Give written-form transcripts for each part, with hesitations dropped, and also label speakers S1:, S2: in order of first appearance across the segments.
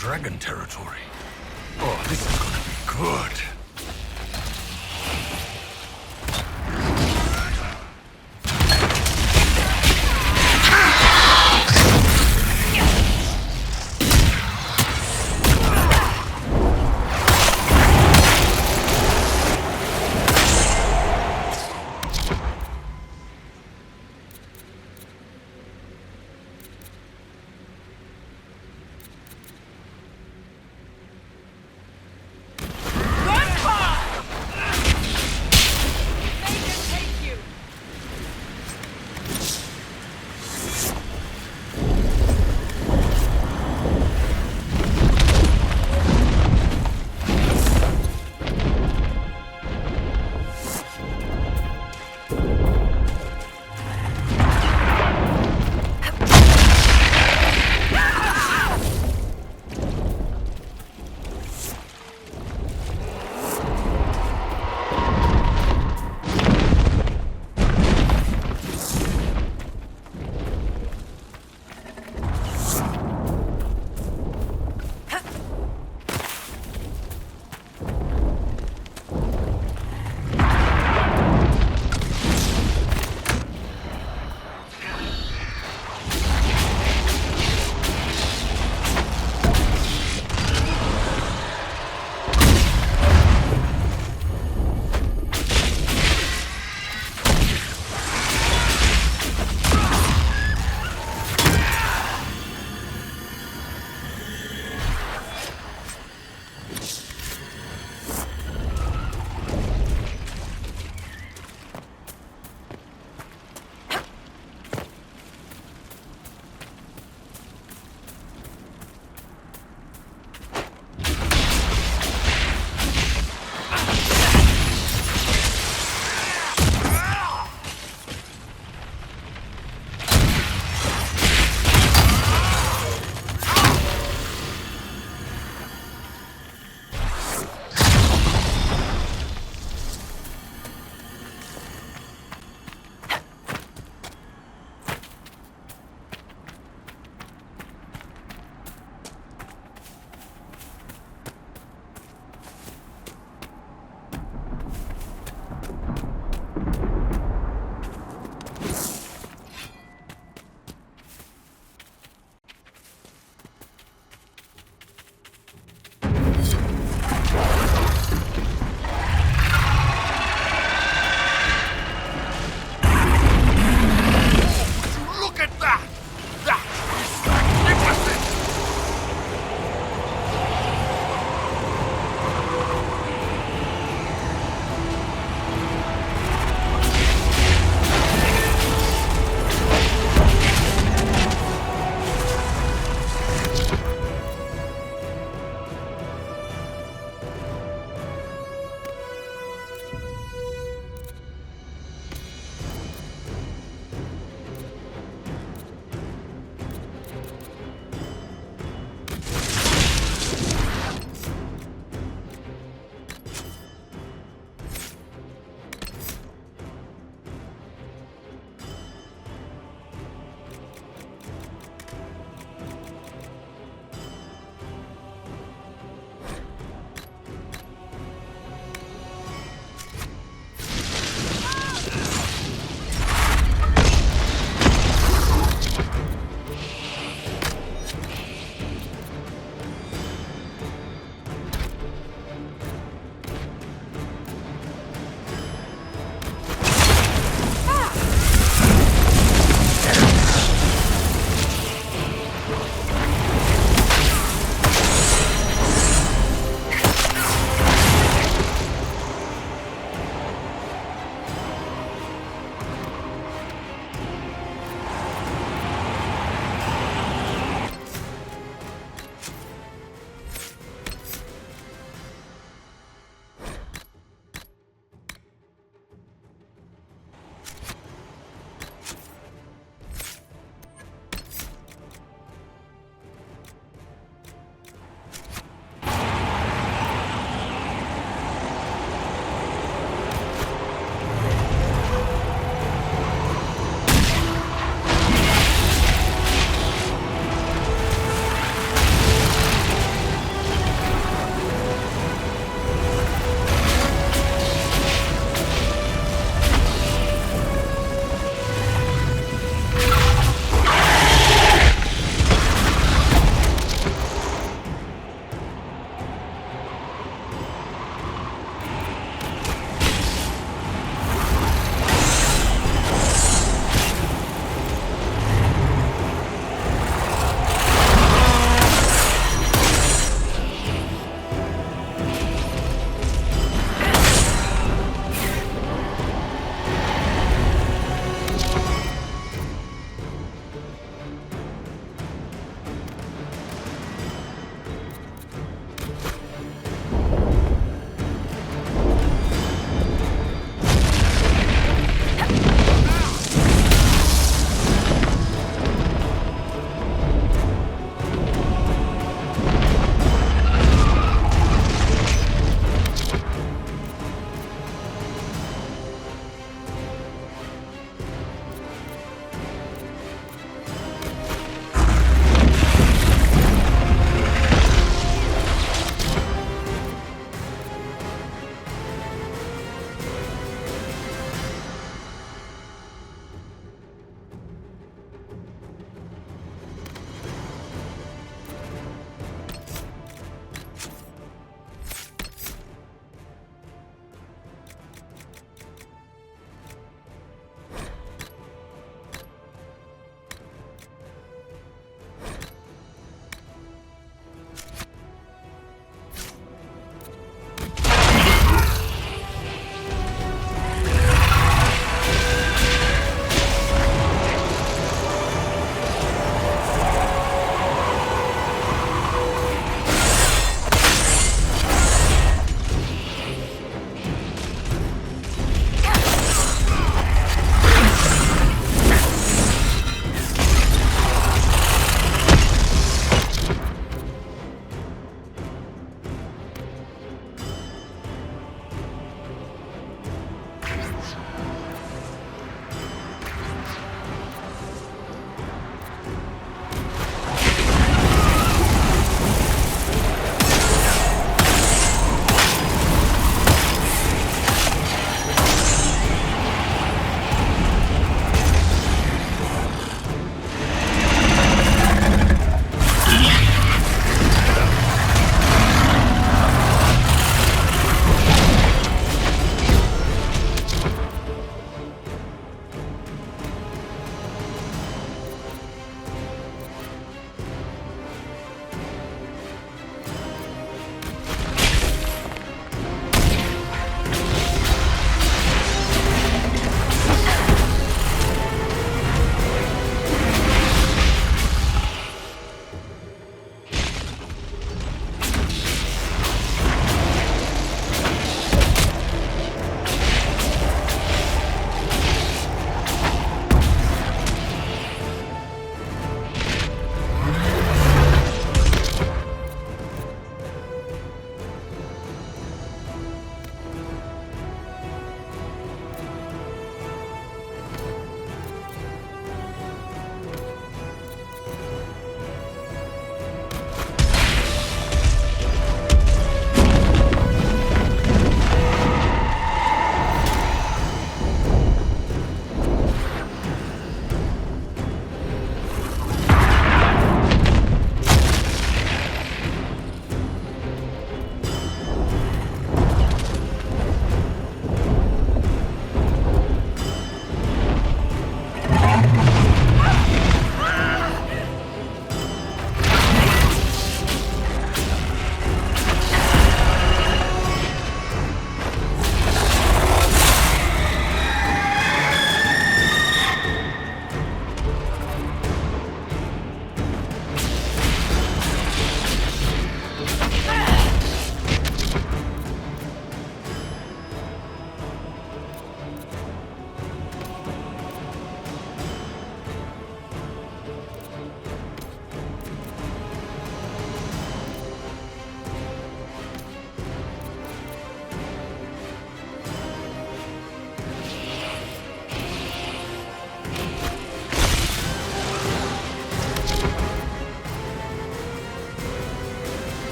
S1: dragon territory. Oh, this is gonna be good.
S2: Run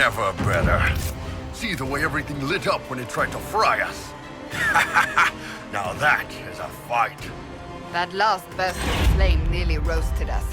S2: never better. See the way everything lit up when it tried to fry us. Now that is a fight.
S3: That last burst of flame nearly roasted us.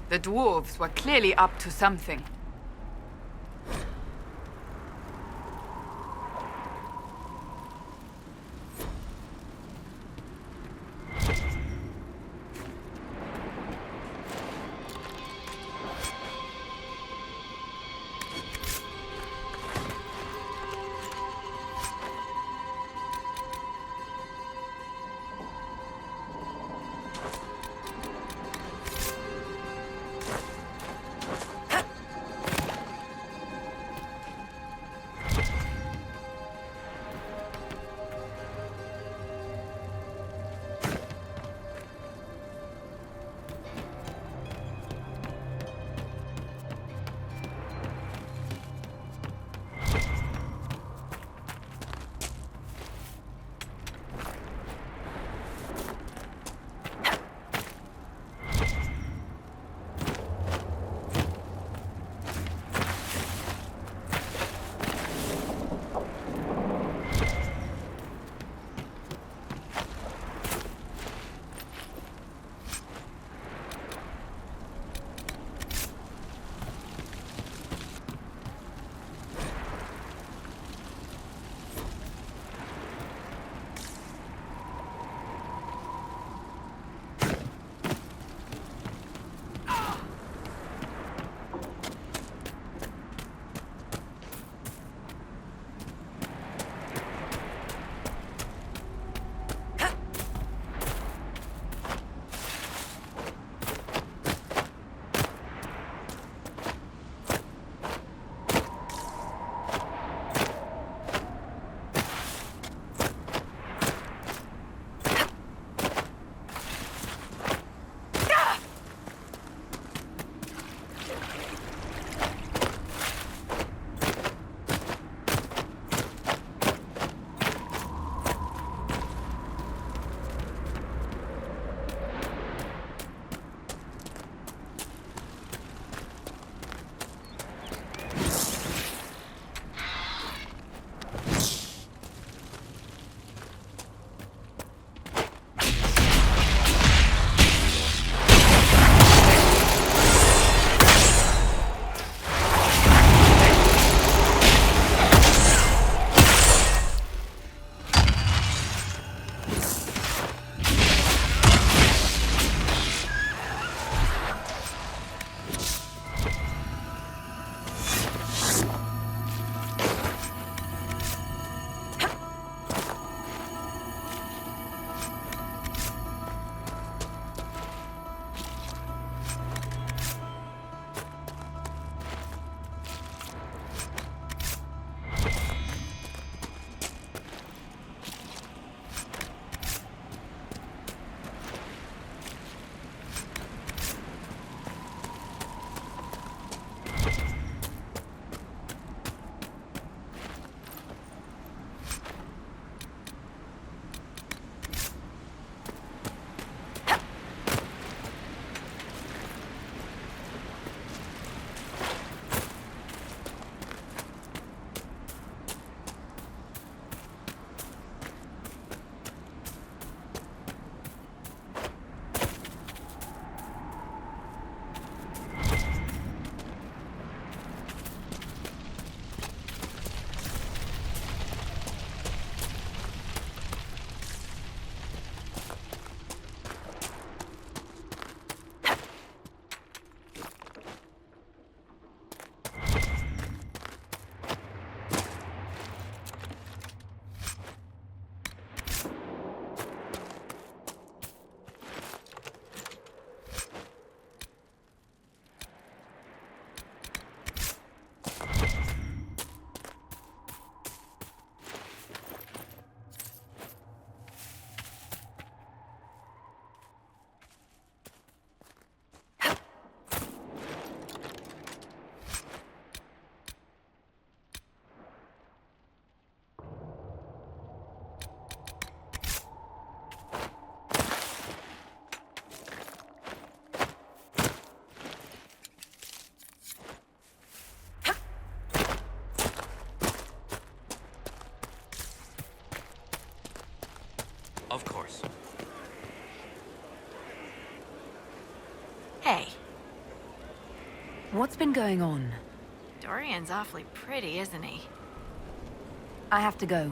S3: The dwarves were clearly up to something.
S1: Of course.
S4: Hey,
S5: What's been going on?
S4: Dorian's awfully pretty, isn't he?
S5: I have to go.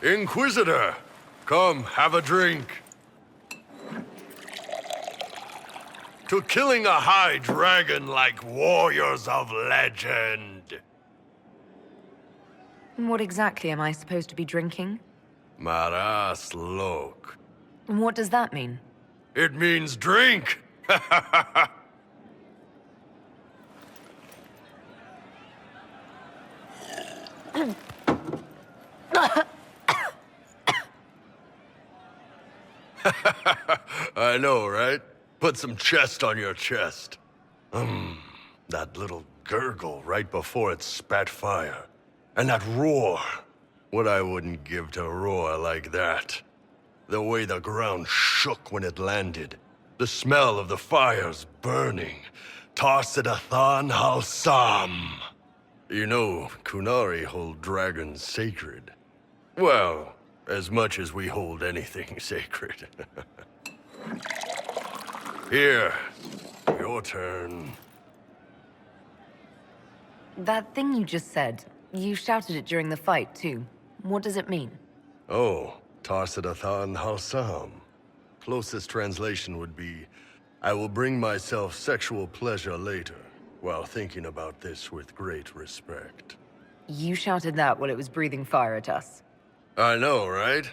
S2: Inquisitor! Come, have a drink. To killing a high dragon like warriors of legend.
S5: What exactly am I supposed to be drinking?
S2: Maras lok.
S5: What does that mean?
S2: It means drink! I know, right? Put some chest on your chest. That little gurgle right before it spat fire. And that roar. What I wouldn't give to roar like that. The way the ground shook when it landed. The smell of the fires burning. Tarsidathan Halsam. You know, Kunari hold dragons sacred. Well, as much as we hold anything sacred. Here, your turn.
S5: That thing you just said, you shouted it during the fight, too. What does it mean?
S2: Oh, Tarsidathan Halsam. Closest translation would be, I will bring myself sexual pleasure later, while thinking about this with great respect.
S5: You shouted that while it was breathing fire at us.
S2: I know, right?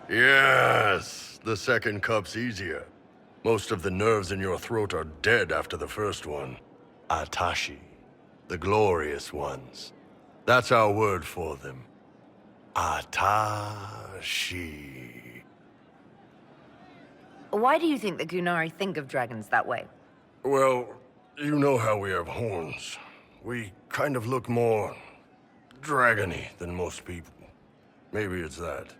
S2: Yes, the second cup's easier. Most of the nerves in your throat are dead after the first one. Atashi, the glorious ones. That's our word for them. Atashi.
S5: Why do you think the Gunari think of dragons that way?
S2: Well, you know how we have horns. We kind of look more dragony than most people. Maybe it's that.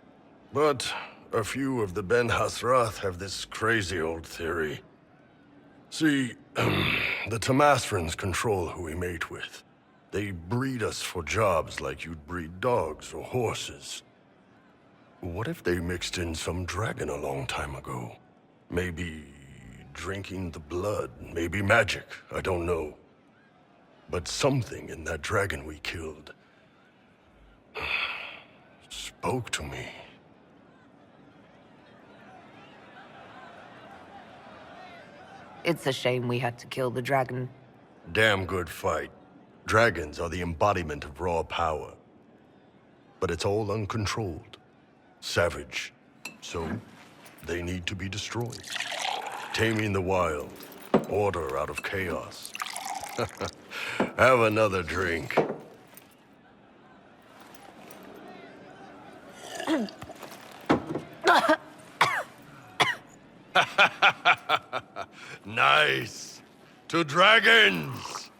S2: But a few of the Ben Hasrath have this crazy old theory. See, the Tamasrans control who we mate with. They breed us for jobs like you'd breed dogs or horses. What if they mixed in some dragon a long time ago? Maybe drinking the blood, maybe magic, I don't know. But something in that dragon we killed spoke to me.
S5: It's a shame we had to kill the dragon.
S2: Damn good fight. Dragons are the embodiment of raw power. But it's all uncontrolled. Savage. So, they need to be destroyed. Taming the wild. Order out of chaos. Have another drink. Nice. To dragons!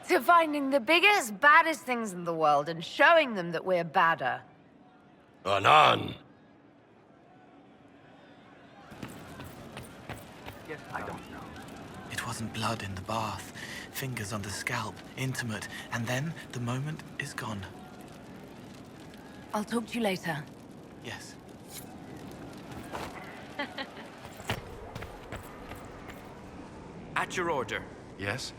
S5: To finding the biggest, baddest things in the world and showing them that we're badder.
S2: Anan!
S1: It wasn't blood in the bath, fingers on the scalp, intimate, and then the moment is gone.
S5: I'll talk to you later.
S1: Yes. At your order.
S6: Yes?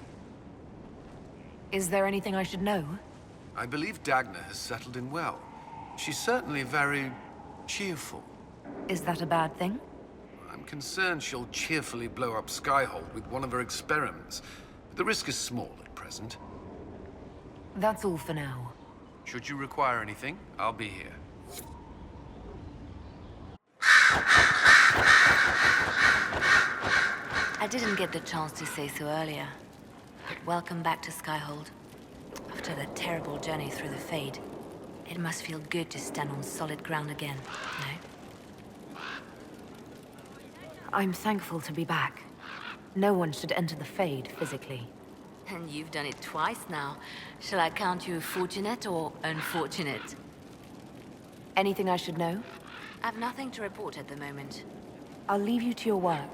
S5: Is there anything I should know?
S6: I believe Dagna has settled in well. She's certainly very cheerful.
S5: Is that a bad thing?
S6: I'm concerned she'll cheerfully blow up Skyhold with one of her experiments. But the risk is small at present.
S5: That's all for now.
S6: Should you require anything, I'll be here.
S4: I didn't get the chance to say so earlier. But welcome back to Skyhold. After that terrible journey through the Fade, it must feel good to stand on solid ground again, no?
S5: I'm thankful to be back. No one should enter the Fade physically.
S4: And you've done it twice now. Shall I count you fortunate or unfortunate?
S5: Anything I should know?
S4: I've nothing to report at the moment.
S5: I'll leave you to your work.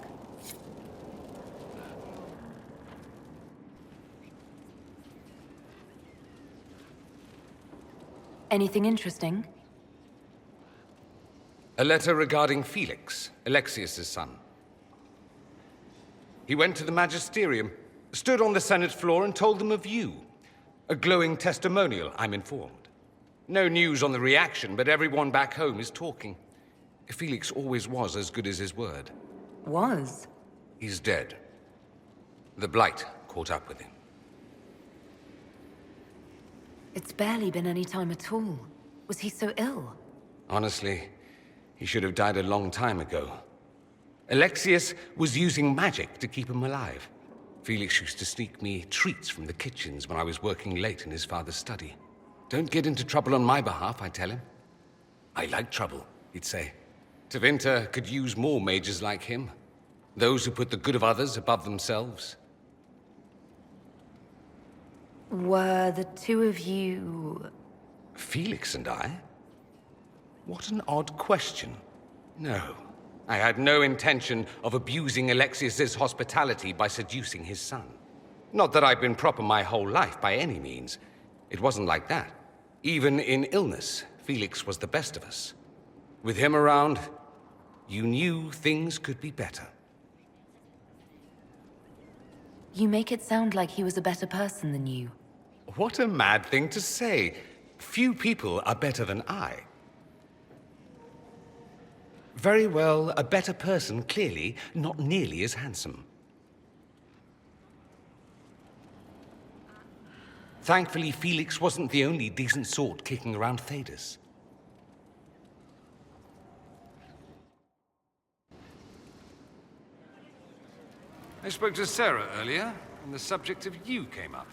S5: Anything interesting?
S7: A letter regarding Felix, Alexius's son. He went to the Magisterium, stood on the Senate floor and told them of you. A glowing testimonial, I'm informed. No news on the reaction, but everyone back home is talking. Felix always was as good as his word.
S5: Was?
S7: He's dead. The Blight caught up with him.
S5: It's barely been any time at all. Was he so ill?
S7: Honestly, he should have died a long time ago. Alexius was using magic to keep him alive. Felix used to sneak me treats from the kitchens when I was working late in his father's study. Don't get into trouble on my behalf, I tell him. I like trouble, he'd say. Tevinter could use more mages like him. Those who put the good of others above themselves.
S5: Were the two of you...
S7: Felix and I? What an odd question. No, I had no intention of abusing Alexius's hospitality by seducing his son. Not that I've been proper my whole life, by any means. It wasn't like that. Even in illness, Felix was the best of us. With him around, you knew things could be better.
S5: You make it sound like he was a better person than you.
S7: What a mad thing to say. Few people are better than I. Very well, a better person, clearly, not nearly as handsome. Thankfully, Felix wasn't the only decent sort kicking around Thedas. I spoke to Sarah earlier, and the subject of you came up.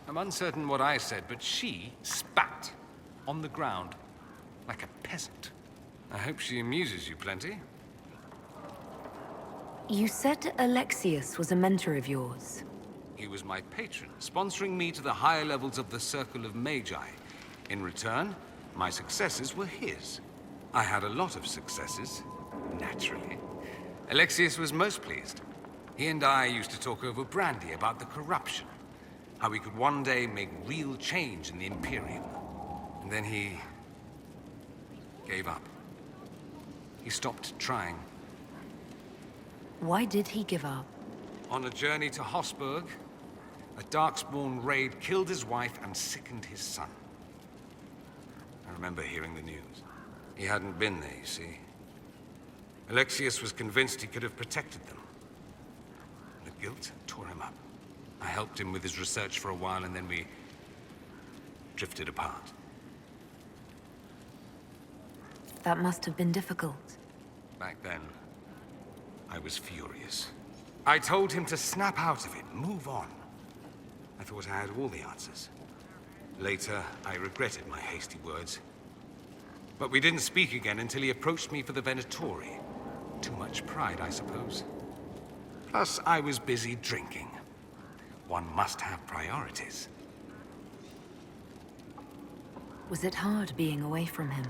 S7: I'm uncertain what I said, but she spat on the ground like a peasant. I hope she amuses you plenty.
S5: You said Alexius was a mentor of yours.
S7: He was my patron, sponsoring me to the higher levels of the Circle of Magi. In return, my successes were his. I had a lot of successes, naturally. Alexius was most pleased. He and I used to talk over brandy about the corruption, how we could one day make real change in the Imperium. And then he gave up. He stopped trying.
S5: Why did he give up?
S7: On a journey to Hossberg, a Darkspawn raid killed his wife and sickened his son. I remember hearing the news. He hadn't been there, you see. Alexius was convinced he could have protected them. The guilt tore him up. I helped him with his research for a while, and then we drifted apart.
S5: That must have been difficult.
S7: Back then, I was furious. I told him to snap out of it, move on. I thought I had all the answers. Later, I regretted my hasty words. But we didn't speak again until he approached me for the Venatori. Too much pride, I suppose. Plus, I was busy drinking. One must have priorities.
S5: Was it hard being away from him?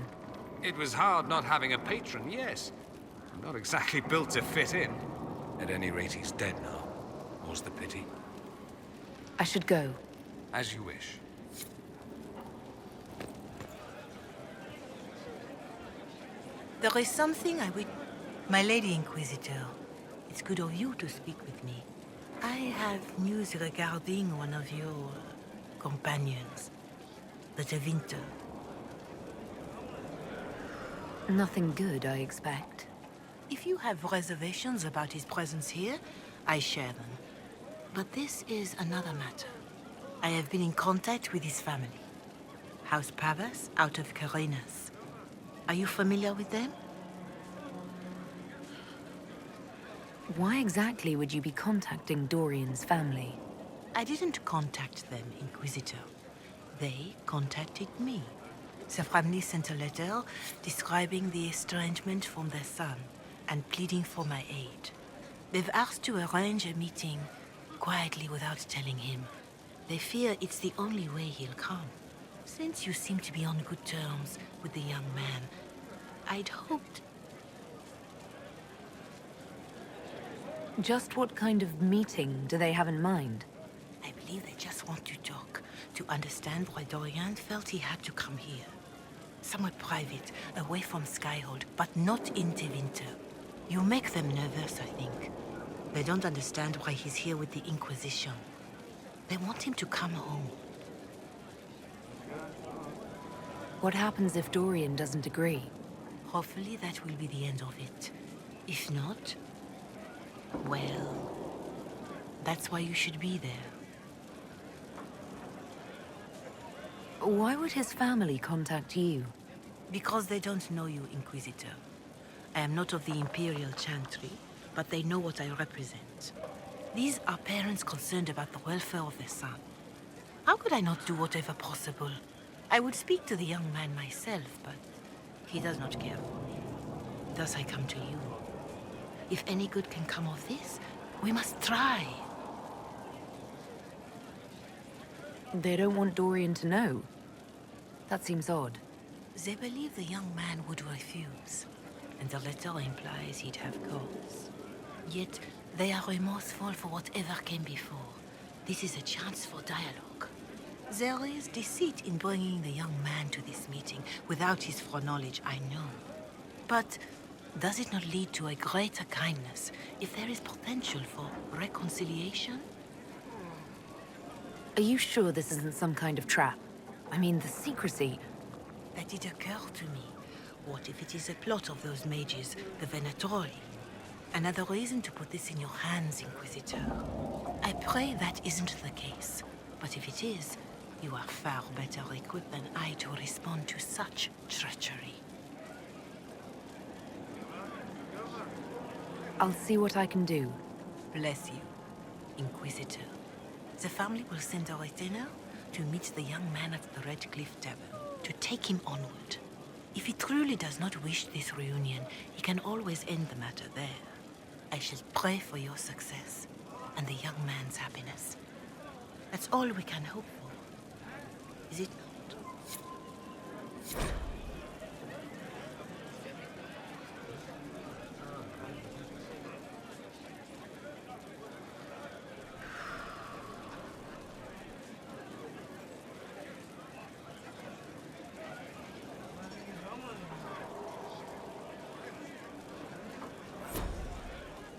S7: It was hard not having a patron, yes. I'm not exactly built to fit in. At any rate, he's dead now. More's the pity.
S5: I should go.
S7: As you wish.
S8: There is something I would... My Lady Inquisitor, it's good of you to speak with me. I have news regarding one of your companions, the Tevinter.
S5: Nothing good, I expect.
S8: If you have reservations about his presence here, I share them. But this is another matter. I have been in contact with his family. House Pavas, out of Carenas. Are you familiar with them?
S5: Why exactly would you be contacting Dorian's family?
S8: I didn't contact them, Inquisitor. They contacted me. The family sent a letter describing the estrangement from their son. and pleading for my aid. They've asked to arrange a meeting quietly without telling him. They fear it's the only way he'll come. Since you seem to be on good terms with the young man, I'd hoped...
S4: Just what kind of meeting do they have in mind?
S8: I believe they just want to talk, to understand why Dorian felt he had to come here. Somewhat private, away from Skyhold, but not in Tevinter. You make them nervous, I think. They don't understand why he's here with the Inquisition. They want him to come home.
S4: What happens if Dorian doesn't agree?
S8: Hopefully that will be the end of it. If not, well, that's why you should be there.
S4: Why would his family contact you?
S8: Because they don't know you, Inquisitor. I am not of the Imperial Chantry, but they know what I represent. These are parents concerned about the welfare of their son. How could I not do whatever possible? I would speak to the young man myself, but he does not care for me. Thus I come to you. If any good can come of this, we must try.
S4: They don't want Dorian to know. That seems odd.
S8: They believe the young man would refuse, and the letter implies he'd have cause. Yet, they are remorseful for whatever came before. This is a chance for dialogue. There is deceit in bringing the young man to this meeting without his foreknowledge, I know. But does it not lead to a greater kindness if there is potential for reconciliation?
S4: Are you sure this isn't some kind of trap? I mean, the secrecy...
S8: That did occur to me. What if it is a plot of those mages, the Venatori? Another reason to put this in your hands, Inquisitor. I pray that isn't the case. But if it is, you are far better equipped than I to respond to such treachery.
S4: I'll see what I can do.
S8: Bless you, Inquisitor. The family will send a retainer to meet the young man at the Red Cliff Tavern, to take him onward. If he truly does not wish this reunion, he can always end the matter there. I shall pray for your success, and the young man's happiness. That's all we can hope for, is it not?